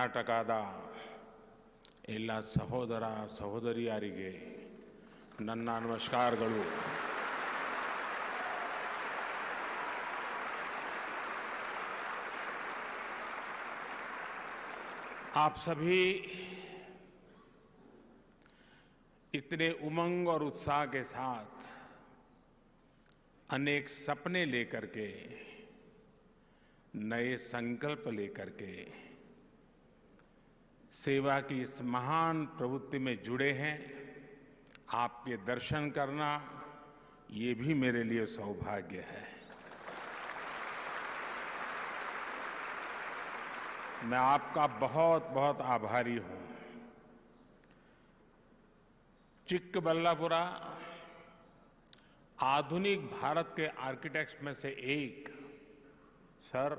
ಕರ್ನಾಟಕದ ಎಲ್ಲ ಸಹೋದರ ಸಹೋದರಿಯರಿಗೆ ನನ್ನ ನಮಸ್ಕಾರಗಳು. आप सभी इतने उमंग और उत्साह के साथ अनेक सपने लेकर के, नए संकल्प लेकर के सेवा की इस महान प्रवृत्ति में जुड़े हैं. आपके दर्शन करना ये भी मेरे लिए सौभाग्य है. मैं आपका बहुत बहुत आभारी हूं. चिक्कबल्लापुरा आधुनिक भारत के आर्किटेक्ट्स में से एक सर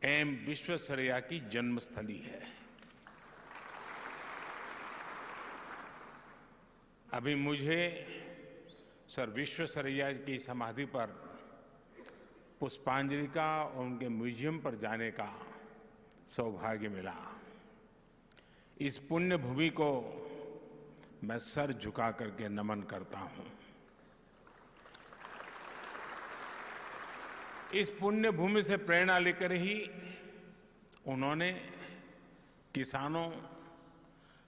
एम विश्वेश्वरैया की जन्मस्थली है. अभी मुझे सर विश्वेश्वरैया की समाधि पर पुष्पांजलि का और उनके म्यूजियम पर जाने का सौभाग्य मिला. इस पुण्य भूमि को मैं सर झुका करके नमन करता हूं. इस पुण्य भूमि से प्रेरणा लेकर ही उन्होंने किसानों,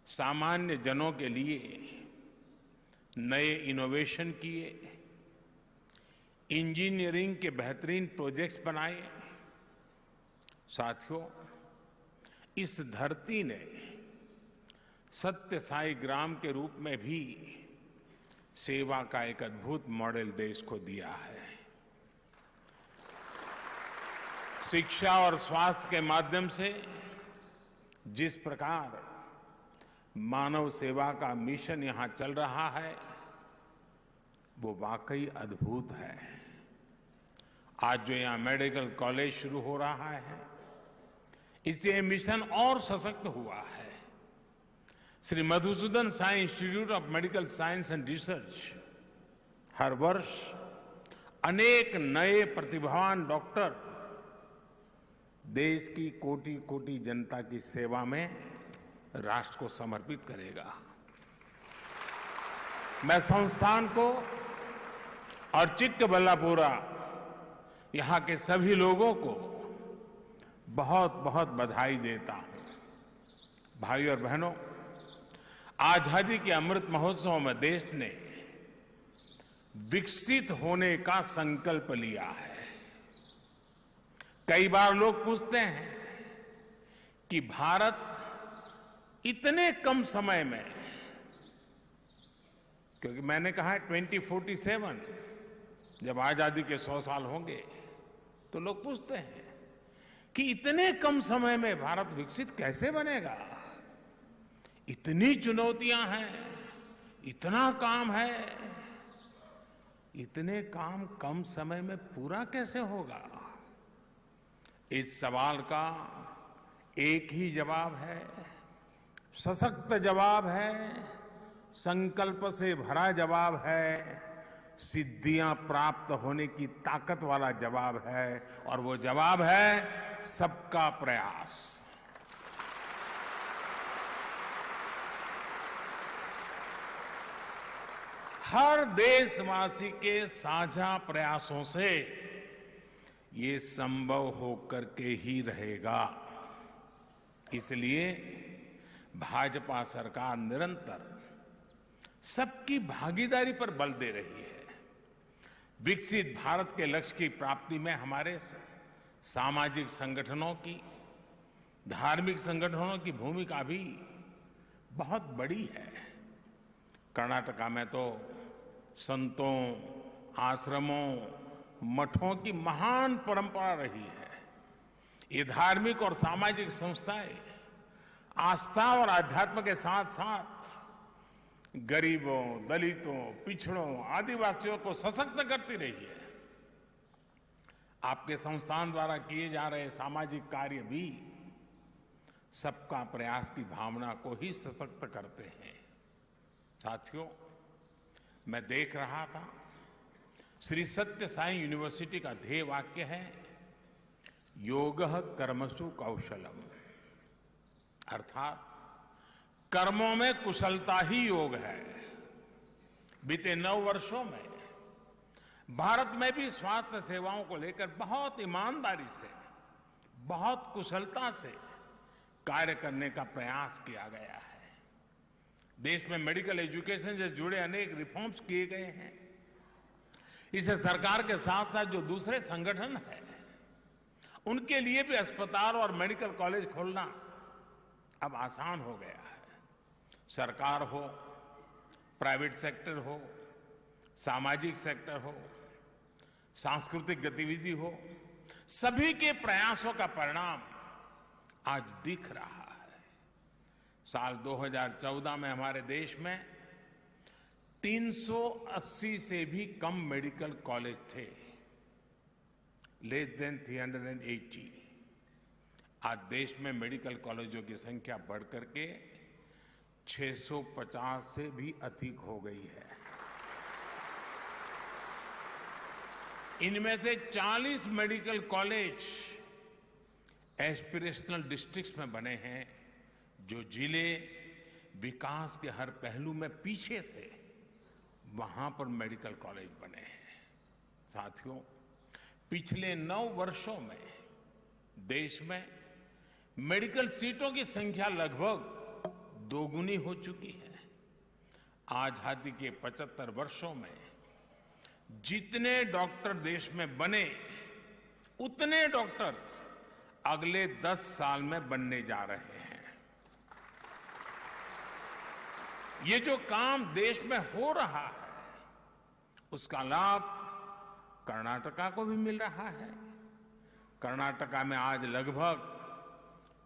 सामान्य जनों के लिए नए इनोवेशन किए, इंजीनियरिंग के बेहतरीन प्रोजेक्ट्स बनाए. साथियों, इस धरती ने सत्य साई ग्राम के रूप में भी सेवा का एक अद्भुत मॉडल देश को दिया है. शिक्षा और स्वास्थ्य के माध्यम से जिस प्रकार मानव सेवा का मिशन यहां चल रहा है वो वाकई अद्भुत है. आज जो यहां मेडिकल कॉलेज शुरू हो रहा है, इससे ये मिशन और सशक्त हुआ है. Shri Madhusudan Sai institute of medical science and research हर वर्ष अनेक नए प्रतिभावान डॉक्टर देश की कोटि कोटि जनता की सेवा में राष्ट्र को समर्पित करेगा. मैं संस्थान को और चिक्कबल्लापुरा यहां के सभी लोगों को बहुत बहुत बधाई देता हूं. भाइयों और बहनों, आजादी के अमृत महोत्सव में देश ने विकसित होने का संकल्प लिया है. कई बार लोग पूछते हैं कि भारत इतने कम समय में, क्योंकि मैंने कहा है 2047 जब आजादी के 100 साल होंगे, तो लोग पूछते हैं कि इतने कम समय में भारत विकसित कैसे बनेगा. इतनी चुनौतियां हैं, इतना काम है, इतने काम कम समय में पूरा कैसे होगा. इस सवाल का एक ही जवाब है, सशक्त जवाब है, संकल्प से भरा जवाब है, सिद्धियां प्राप्त होने की ताकत वाला जवाब है. और वो जवाब है सबका प्रयास. हर देशवासी के साझा प्रयासों से ये संभव होकर के ही रहेगा. इसलिए भाजपा सरकार निरंतर सबकी भागीदारी पर बल दे रही है. विकसित भारत के लक्ष्य की प्राप्ति में हमारे सामाजिक संगठनों की, धार्मिक संगठनों की भूमिका भी बहुत बड़ी है. कर्नाटका में तो संतों, आश्रमों, मठों की महान परंपरा रही है. ये धार्मिक और सामाजिक संस्थाएं आस्था और आध्यात्म के साथ साथ गरीबों, दलितों, पिछड़ों, आदिवासियों को सशक्त करती रही है. आपके संस्थान द्वारा किए जा रहे सामाजिक कार्य भी सबका प्रयास की भावना को ही सशक्त करते हैं. साथियों, मैं देख रहा था श्री सत्य साई यूनिवर्सिटी का ध्येय वाक्य है योगः कर्मसु कौशलम। अर्थात कर्मों में कुशलता ही योग है। बीते 9 वर्षों में भारत में भी स्वास्थ्य सेवाओं को लेकर बहुत ईमानदारी से, बहुत कुशलता से कार्य करने का प्रयास किया गया है। देश में मेडिकल एजुकेशन से जुड़े अनेक रिफॉर्म्स किए गए हैं। इसे सरकार के साथ साथ जो दूसरे संगठन हैं, उनके लिए भी अस्पताल और मेडिकल कॉलेज खोलना अब आसान हो गया है। सरकार हो, प्राइवेट सेक्टर हो, सामाजिक सेक्टर हो, सांस्कृतिक गतिविधि हो, सभी के प्रयासों का परिणाम आज दिख रहा है। साल 2014 में हमारे देश में 380 से भी कम मेडिकल कॉलेज थे, लेस देन 380। आज देश में मेडिकल कॉलेजों की संख्या बढ़कर के 650 से भी अधिक हो गई है। इनमें से 40 मेडिकल कॉलेज एस्पिरेशनल डिस्ट्रिक्ट्स में बने हैं, जो जिले विकास के हर पहलू में पीछे थे, वहां पर मेडिकल कॉलेज बने हैं। साथियों, पिछले 9 वर्षों में देश में मेडिकल सीटों की संख्या लगभग दोगुनी हो चुकी है। आजादी के 75 वर्षों में जितने डॉक्टर देश में बने, उतने डॉक्टर अगले 10 साल में बनने जा रहे हैं। ये जो काम देश में हो रहा है, उसका लाभ कर्नाटका को भी मिल रहा है। कर्नाटका में आज लगभग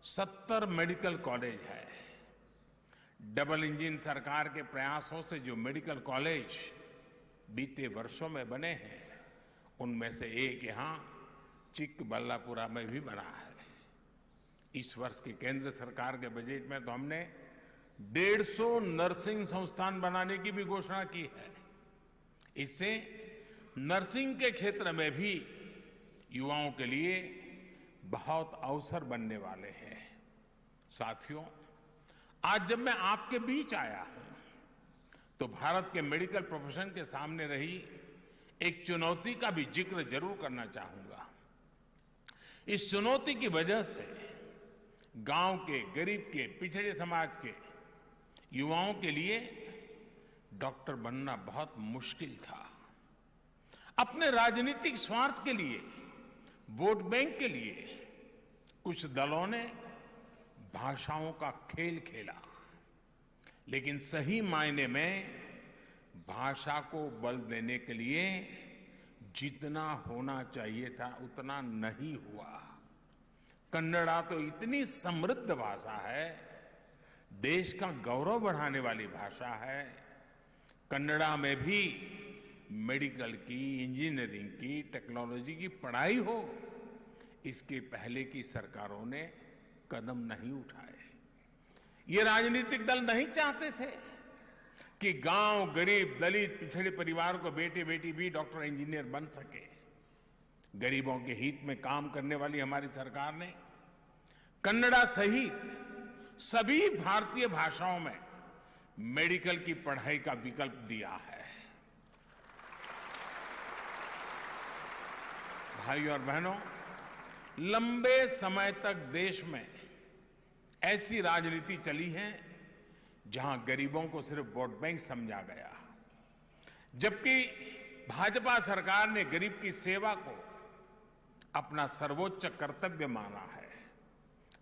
70 मेडिकल कॉलेज है। डबल इंजन सरकार के प्रयासों से जो मेडिकल कॉलेज बीते वर्षों में बने हैं, उनमें से एक यहां चिकबल्लापुरा में भी बना है। इस वर्ष की केंद्र सरकार के बजट में तो हमने 150 नर्सिंग संस्थान बनाने की भी घोषणा की है। इससे नर्सिंग के क्षेत्र में भी युवाओं के लिए बहुत अवसर बनने वाले हैं। साथियों, आज जब मैं आपके बीच आया हूं, तो भारत के मेडिकल प्रोफेशन के सामने रही एक चुनौती का भी जिक्र जरूर करना चाहूंगा। इस चुनौती की वजह से गांव के, गरीब के, पिछड़े समाज के युवाओं के लिए डॉक्टर बनना बहुत मुश्किल था। अपने राजनीतिक स्वार्थ के लिए, वोट बैंक के लिए कुछ दलों ने भाषाओं का खेल खेला, लेकिन सही मायने में भाषा को बल देने के लिए जितना होना चाहिए था उतना नहीं हुआ। कन्नड़ा तो इतनी समृद्ध भाषा है, देश का गौरव बढ़ाने वाली भाषा है। कन्नड़ा में भी मेडिकल की, इंजीनियरिंग की, टेक्नोलॉजी की पढ़ाई हो, इसके पहले की सरकारों ने कदम नहीं उठाए। ये राजनीतिक दल नहीं चाहते थे कि गांव, गरीब, दलित, पिछड़े परिवार को बेटे बेटी भी डॉक्टर, इंजीनियर बन सके। गरीबों के हित में काम करने वाली हमारी सरकार ने कन्नड़ा सहित सभी भारतीय भाषाओं में मेडिकल की पढ़ाई का विकल्प दिया है। भाइयों और बहनों, लंबे समय तक देश में ऐसी राजनीति चली है जहां गरीबों को सिर्फ वोट बैंक समझा गया, जबकि भाजपा सरकार ने गरीब की सेवा को अपना सर्वोच्च कर्तव्य माना है।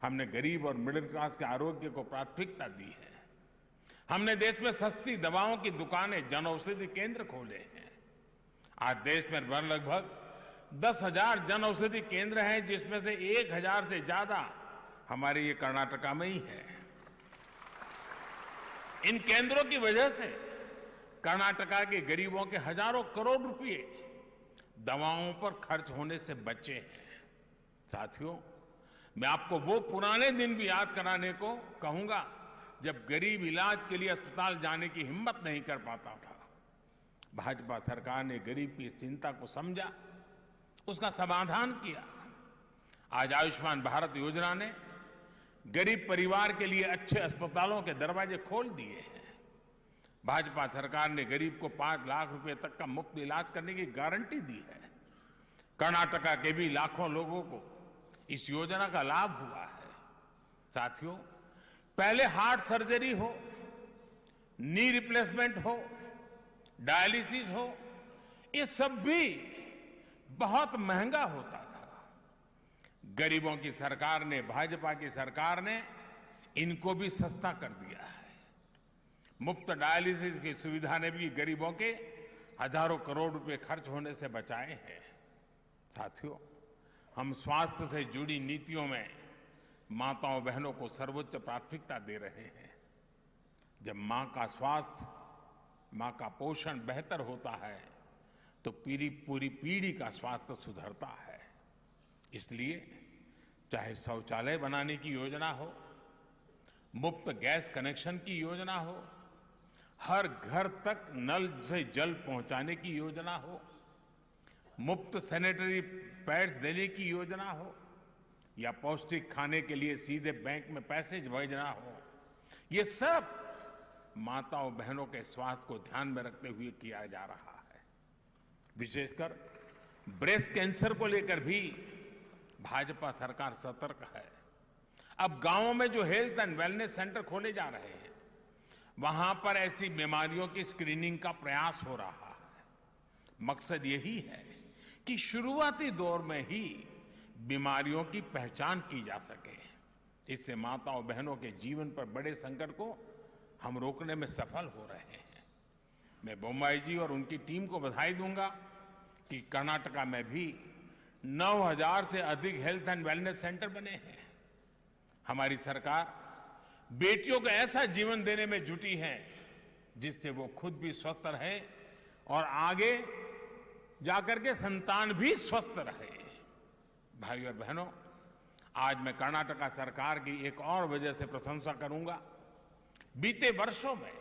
हमने गरीब और मिडिल क्लास के आरोग्य को प्राथमिकता दी है। हमने देश में सस्ती दवाओं की दुकानें, जन औषधि केंद्र खोले हैं। आज देश में लगभग 10,000 जन औषधि केंद्र हैं, जिसमें से 1,000 से ज्यादा हमारे ये कर्नाटका में ही है। इन केंद्रों की वजह से कर्नाटका के गरीबों के हजारों करोड़ रुपए दवाओं पर खर्च होने से बचे हैं। साथियों, मैं आपको वो पुराने दिन भी याद कराने को कहूंगा जब गरीब इलाज के लिए अस्पताल जाने की हिम्मत नहीं कर पाता था। भाजपा सरकार ने गरीब की इस चिंता को समझा, उसका समाधान किया। आज आयुष्मान भारत योजना ने गरीब परिवार के लिए अच्छे अस्पतालों के दरवाजे खोल दिए हैं। भाजपा सरकार ने गरीब को 5 लाख रुपए तक का मुफ्त इलाज करने की गारंटी दी है। कर्नाटका के भी लाखों लोगों को इस योजना का लाभ हुआ है। साथियों, पहले हार्ट सर्जरी हो, नी रिप्लेसमेंट हो, डायलिसिस हो, ये सब भी बहुत महंगा होता था। गरीबों की सरकार ने, भाजपा की सरकार ने इनको भी सस्ता कर दिया है। मुफ्त डायलिसिस की सुविधा ने भी गरीबों के हजारों करोड़ रुपए खर्च होने से बचाए हैं। साथियों, हम स्वास्थ्य से जुड़ी नीतियों में माताओं बहनों को सर्वोच्च प्राथमिकता दे रहे हैं। जब मां का स्वास्थ्य, मां का पोषण बेहतर होता है तो पूरी पीढ़ी का स्वास्थ्य सुधरता है। इसलिए चाहे शौचालय बनाने की योजना हो, मुफ्त गैस कनेक्शन की योजना हो, हर घर तक नल से जल पहुंचाने की योजना हो, मुफ्त सैनिटरी पैड्स देने की योजना हो, या पौष्टिक खाने के लिए सीधे बैंक में पैसे भेजना हो, ये सब माताओं बहनों के स्वास्थ्य को ध्यान में रखते हुए किया जा रहा है। विशेषकर ब्रेस्ट कैंसर को लेकर भी भाजपा सरकार सतर्क है। अब गांवों में जो हेल्थ एंड वेलनेस सेंटर खोले जा रहे हैं, वहां पर ऐसी बीमारियों की स्क्रीनिंग का प्रयास हो रहा है। मकसद यही है कि शुरुआती दौर में ही बीमारियों की पहचान की जा सके। इससे माताओं बहनों के जीवन पर बड़े संकट को हम रोकने में सफल हो रहे हैं। मैं बोम्मई जी और उनकी टीम को बधाई दूंगा कि कर्नाटका में भी 9,000 से अधिक हेल्थ एंड वेलनेस सेंटर बने हैं। हमारी सरकार बेटियों को ऐसा जीवन देने में जुटी है जिससे वो खुद भी स्वस्थ रहे और आगे जाकर के संतान भी स्वस्थ रहे। भाइयों और बहनों, आज मैं कर्नाटका सरकार की एक और वजह से प्रशंसा करूंगा। बीते वर्षों में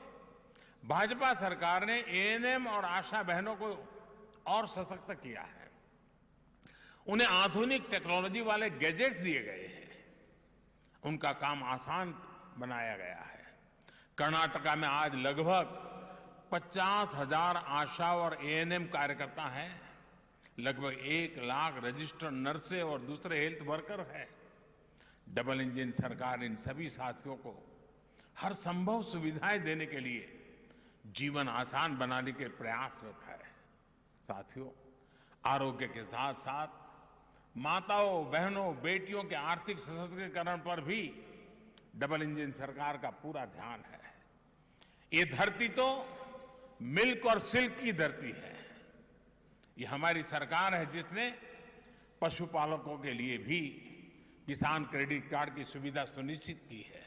भाजपा सरकार ने एएनएम और आशा बहनों को और सशक्त किया है। उन्हें आधुनिक टेक्नोलॉजी वाले गैजेट्स दिए गए हैं, उनका काम आसान बनाया गया है। कर्नाटका में आज लगभग 50,000 आशा और एएनएम कार्यकर्ता हैं, लगभग 1 लाख रजिस्टर्ड नर्सें और दूसरे हेल्थ वर्कर हैं। डबल इंजन सरकार इन सभी साथियों को हर संभव सुविधाएं देने के लिए जीवन आसान बनाने के प्रयासरत है। साथियों, आरोग्य के साथ साथ माताओं बहनों बेटियों के आर्थिक सशक्तिकरण पर भी डबल इंजन सरकार का पूरा ध्यान है। ये धरती तो मिल्क और सिल्क की धरती है। ये हमारी सरकार है जिसने पशुपालकों के लिए भी किसान क्रेडिट कार्ड की सुविधा सुनिश्चित की है।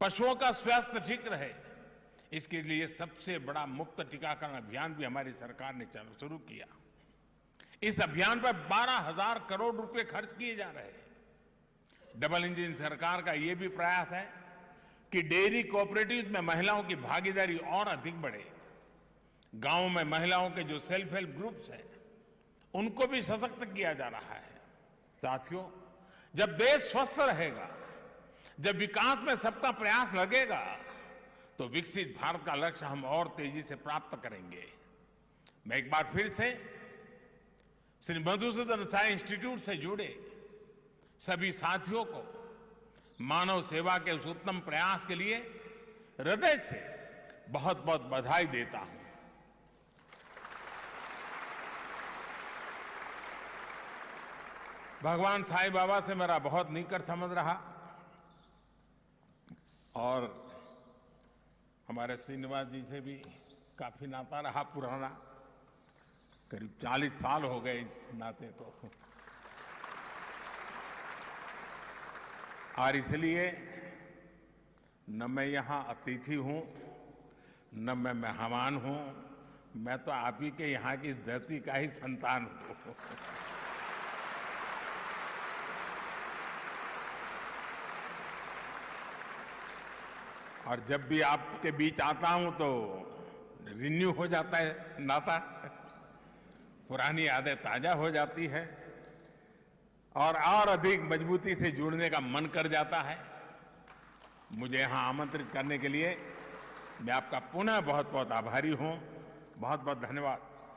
पशुओं का स्वास्थ्य ठीक रहे, इसके लिए सबसे बड़ा मुफ्त टीकाकरण अभियान भी हमारी सरकार ने शुरू किया। इस अभियान पर 12,000 करोड़ रुपए खर्च किए जा रहे हैं। डबल इंजन सरकार का यह भी प्रयास है कि डेयरी कोऑपरेटिव में महिलाओं की भागीदारी और अधिक बढ़े। गांव में महिलाओं के जो सेल्फ हेल्प ग्रुप्स हैं, उनको भी सशक्त किया जा रहा है। साथियों, जब देश स्वस्थ रहेगा, जब विकास में सबका प्रयास लगेगा, तो विकसित भारत का लक्ष्य हम और तेजी से प्राप्त करेंगे। मैं एक बार फिर से श्री मधुसूदन साई इंस्टीट्यूट से जुड़े सभी साथियों को मानव सेवा के उस उत्तम प्रयास के लिए हृदय से बहुत बहुत बधाई देता हूं। भगवान साईं बाबा से मेरा बहुत निकट संबंध रहा और हमारे श्रीनिवास जी से भी काफी नाता रहा पुराना। करीब 40 साल हो गए इस नाते को। और इसलिए न मैं यहां अतिथि हूं, न मैं मेहमान हूं, मैं तो आप ही के यहां की इस धरती का ही संतान हूं। और जब भी आपके बीच आता हूं तो रिन्यू हो जाता है नाता, पुरानी यादें ताजा हो जाती है और अधिक मजबूती से जुड़ने का मन कर जाता है। मुझे यहां आमंत्रित करने के लिए मैं आपका पुनः बहुत बहुत आभारी हूं। बहुत बहुत धन्यवाद।